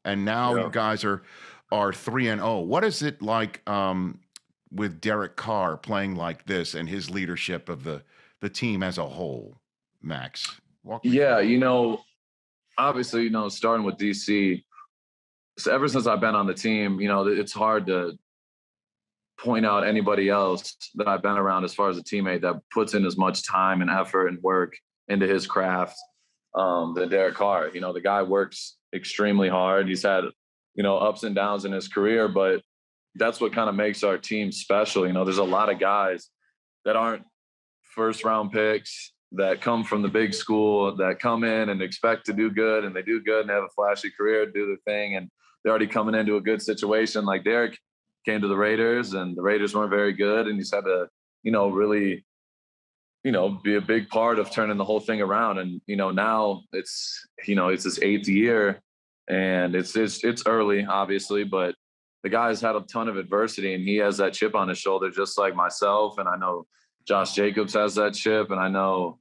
and now Yeah. you guys are 3-0. What is it like with Derek Carr playing like this and his leadership of the team as a whole, Max? Walk me Yeah, through. obviously, starting with DC, so ever since I've been on the team, it's hard to point out anybody else that I've been around as far as a teammate that puts in as much time and effort and work into his craft than Derek Carr. The guy works extremely hard. He's had, ups and downs in his career, but that's what kind of makes our team special. There's a lot of guys that aren't first round picks that come from the big school that come in and expect to do good, and they do good and have a flashy career, do their thing, and they're already coming into a good situation. Like Derek came to the Raiders, and the Raiders weren't very good, and he's had to, really, be a big part of turning the whole thing around. And now it's his 8th year, and it's early, obviously, but the guy's had a ton of adversity, and he has that chip on his shoulder, just like myself. And I know Josh Jacobs has that chip, and I know,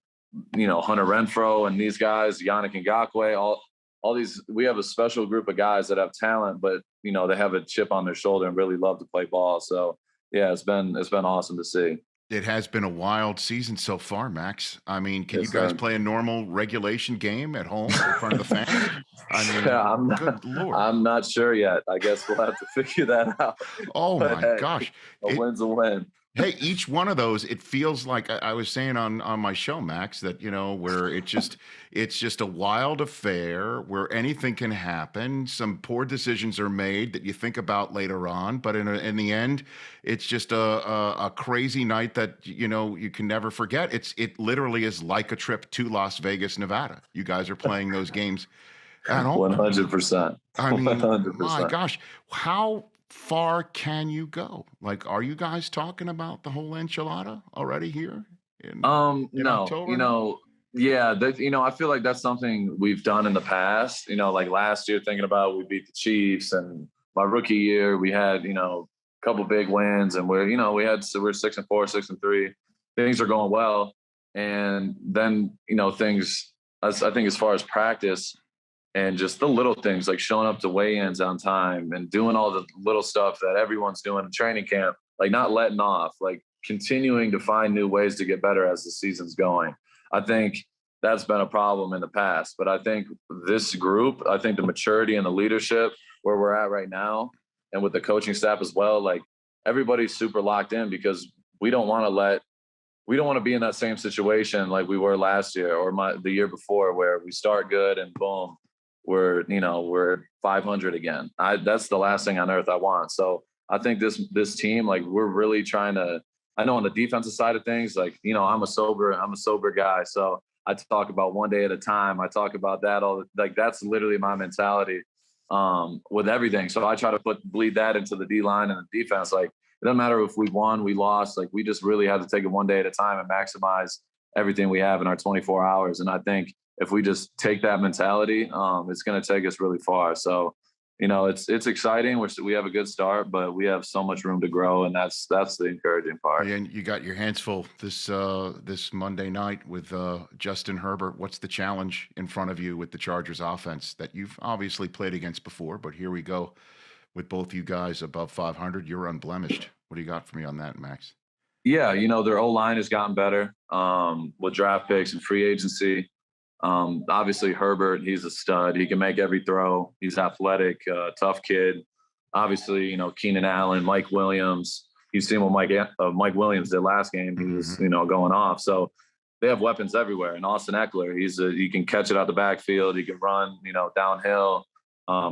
Hunter Renfrow and these guys, Yannick Ngakoue, all these, we have a special group of guys that have talent, but they have a chip on their shoulder and really love to play ball. So yeah, it's been awesome to see. It has been a wild season so far, Max. I mean, can Yes, you guys sir. play a normal regulation game at home in front of the fans? I mean, Yeah, good Lord. I'm not sure yet. I guess we'll have to figure that out. Oh But my hey, gosh. a win's a win. Hey, each one of those, it feels like I was saying on my show, Max, that where it's just a wild affair where anything can happen. Some poor decisions are made that you think about later on, but in the end, it's just a crazy night that you can never forget. It literally is like a trip to Las Vegas, Nevada. You guys are playing those games at home. 100%. I mean, my 100%. gosh, how far can you go? Like, are you guys talking about the whole enchilada already here in No, October now? yeah, that, I feel like that's something we've done in the past. Like last year, thinking about, we beat the Chiefs, and my rookie year, we had, a couple big wins, and we're 6-4, 6-3. Things are going well. And then, things, I think as far as practice, and just the little things like showing up to weigh-ins on time and doing all the little stuff that everyone's doing in training camp, like not letting off, like continuing to find new ways to get better as the season's going. I think that's been a problem in the past, but I think this group, I think the maturity and the leadership where we're at right now, and with the coaching staff as well, like everybody's super locked in, because we don't want to be in that same situation like we were last year or the year before, where we start good and boom, we're 500 again. That's the last thing on earth I want. So I think this team, like, we're really trying to, I know on the defensive side of things, like, I'm a sober guy. So I talk about one day at a time. I talk about that like, that's literally my mentality with everything. So I try to bleed that into the D line and the defense. Like, it doesn't matter if we won, we lost, like, we just really have to take it one day at a time and maximize everything we have in our 24 hours. And I think if we just take that mentality, it's going to take us really far. So, it's exciting. We have a good start, but we have so much room to grow, and that's the encouraging part. And you got your hands full this Monday night with Justin Herbert. What's the challenge in front of you with the Chargers offense that you've obviously played against before? But here we go with both you guys above 500. You're unblemished. What do you got for me on that, Max? Yeah, their O-line has gotten better with draft picks and free agency. Obviously Herbert, he's a stud. He can make every throw. He's athletic, tough kid. Obviously, Keenan Allen, Mike Williams. You've seen what Mike Williams did last game. He was, going off. So they have weapons everywhere. And Austin Eckler, he can catch it out the backfield. He can run, downhill,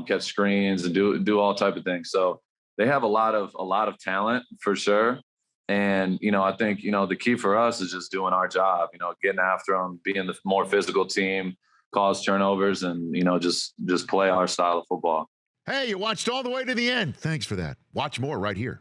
catch screens, and do all type of things. So they have a lot of talent for sure. And, I think, the key for us is just doing our job, getting after them, being the more physical team, cause turnovers, and, just play our style of football. Hey, you watched all the way to the end. Thanks for that. Watch more right here.